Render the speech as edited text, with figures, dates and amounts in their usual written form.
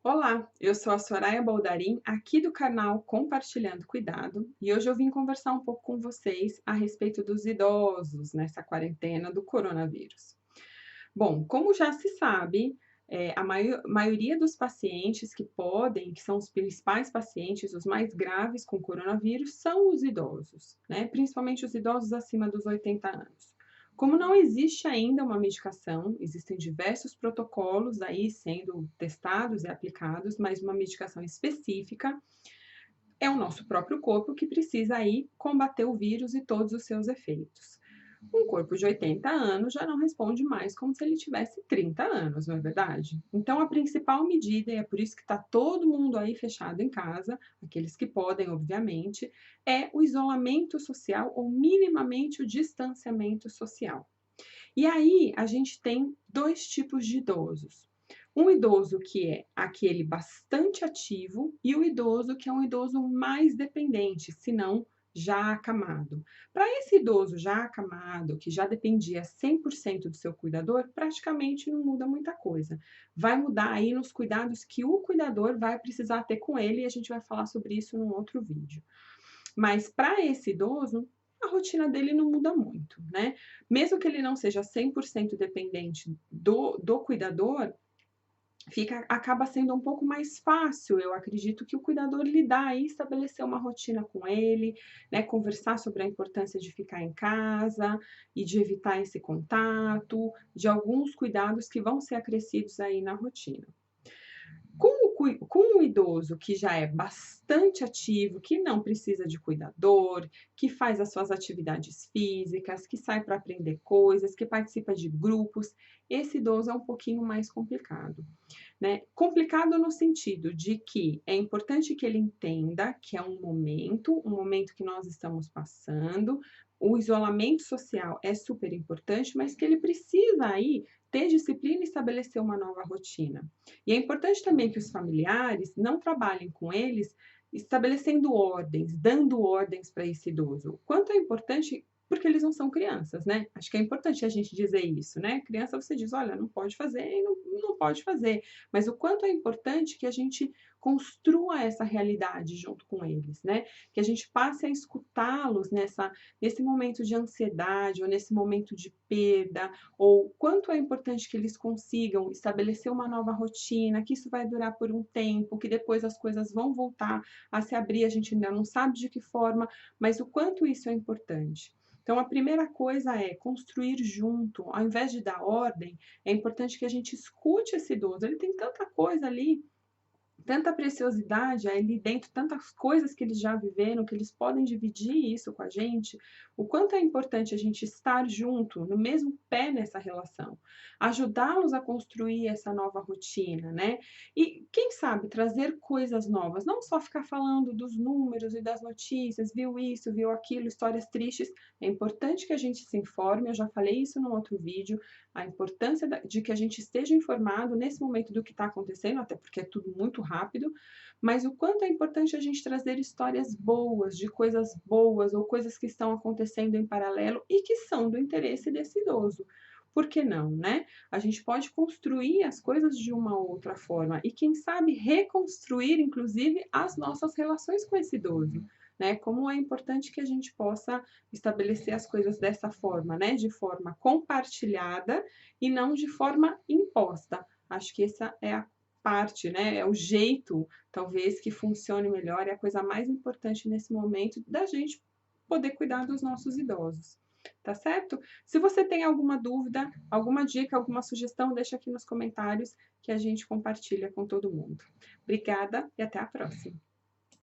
Olá, eu sou a Soraya Baldarim, aqui do canal Compartilhando Cuidado, e hoje eu vim conversar um pouco com vocês a respeito dos idosos nessa quarentena do coronavírus. Bom, como já se sabe, a maioria dos pacientes que são os principais pacientes, os mais graves com coronavírus, são os idosos, né? Principalmente os idosos acima dos 80 anos. Como não existe ainda uma medicação, existem diversos protocolos aí sendo testados e aplicados, mas uma medicação específica é o nosso próprio corpo que precisa aí combater o vírus e todos os seus efeitos. Um corpo de 80 anos já não responde mais como se ele tivesse 30 anos, não é verdade? Então, a principal medida, e é por isso que está todo mundo aí fechado em casa, aqueles que podem, obviamente, é o isolamento social ou minimamente o distanciamento social. E aí a gente tem 2 tipos de idosos. Um idoso que é aquele bastante ativo e o idoso que é um idoso mais dependente, se não já acamado. Para esse idoso já acamado, que já dependia 100% do seu cuidador, praticamente não muda muita coisa. Vai mudar aí nos cuidados que o cuidador vai precisar ter com ele e a gente vai falar sobre isso num outro vídeo. Mas para esse idoso, a rotina dele não muda muito, né. Mesmo que ele não seja 100% dependente do cuidador, acaba sendo um pouco mais fácil, eu acredito, que o cuidador lidar e estabelecer uma rotina com ele, né, conversar sobre a importância de ficar em casa e de evitar esse contato, de alguns cuidados que vão ser acrescidos aí na rotina. Com o idoso que já é bastante ativo, que não precisa de cuidador, que faz as suas atividades físicas, que sai para aprender coisas, que participa de grupos, esse idoso é um pouquinho mais complicado, né. Complicado no sentido de que é importante que ele entenda que é um momento que nós estamos passando, o isolamento social é super importante, mas que ele precisa aí ter disciplina e estabelecer uma nova rotina. E é importante também que os familiares não trabalhem com eles estabelecendo ordens, dando ordens para esse idoso. O quanto é importante, porque eles não são crianças, né? Acho que é importante a gente dizer isso, né? Criança você diz, olha, não pode fazer e não pode fazer. Mas o quanto é importante que a gente construa essa realidade junto com eles, né? Que a gente passe a escutá-los nesse momento de ansiedade ou nesse momento de perda, ou quanto é importante que eles consigam estabelecer uma nova rotina, que isso vai durar por um tempo, que depois as coisas vão voltar a se abrir, a gente ainda não sabe de que forma, mas o quanto isso é importante. Então, a primeira coisa é construir junto, ao invés de dar ordem, é importante que a gente escute esse idoso. Ele tem tanta coisa ali, tanta preciosidade ali dentro, tantas coisas que eles já viveram, que eles podem dividir isso com a gente, o quanto é importante a gente estar junto, no mesmo pé nessa relação, ajudá-los a construir essa nova rotina, né? E quem sabe trazer coisas novas, não só ficar falando dos números e das notícias, viu isso, viu aquilo, histórias tristes. É importante que a gente se informe, eu já falei isso no outro vídeo, a importância de que a gente esteja informado nesse momento do que está acontecendo, até porque é tudo muito rápido, mas o quanto é importante a gente trazer histórias boas, de coisas boas ou coisas que estão acontecendo em paralelo e que são do interesse desse idoso. Por que não, né? A gente pode construir as coisas de uma outra forma e, quem sabe, reconstruir, inclusive, as nossas relações com esse idoso, né? Como é importante que a gente possa estabelecer as coisas dessa forma, né? De forma compartilhada e não de forma imposta. Acho que essa é a parte, né, é o jeito, talvez, que funcione melhor, é a coisa mais importante nesse momento da gente poder cuidar dos nossos idosos, tá certo? Se você tem alguma dúvida, alguma dica, alguma sugestão, deixa aqui nos comentários que a gente compartilha com todo mundo. Obrigada e até a próxima.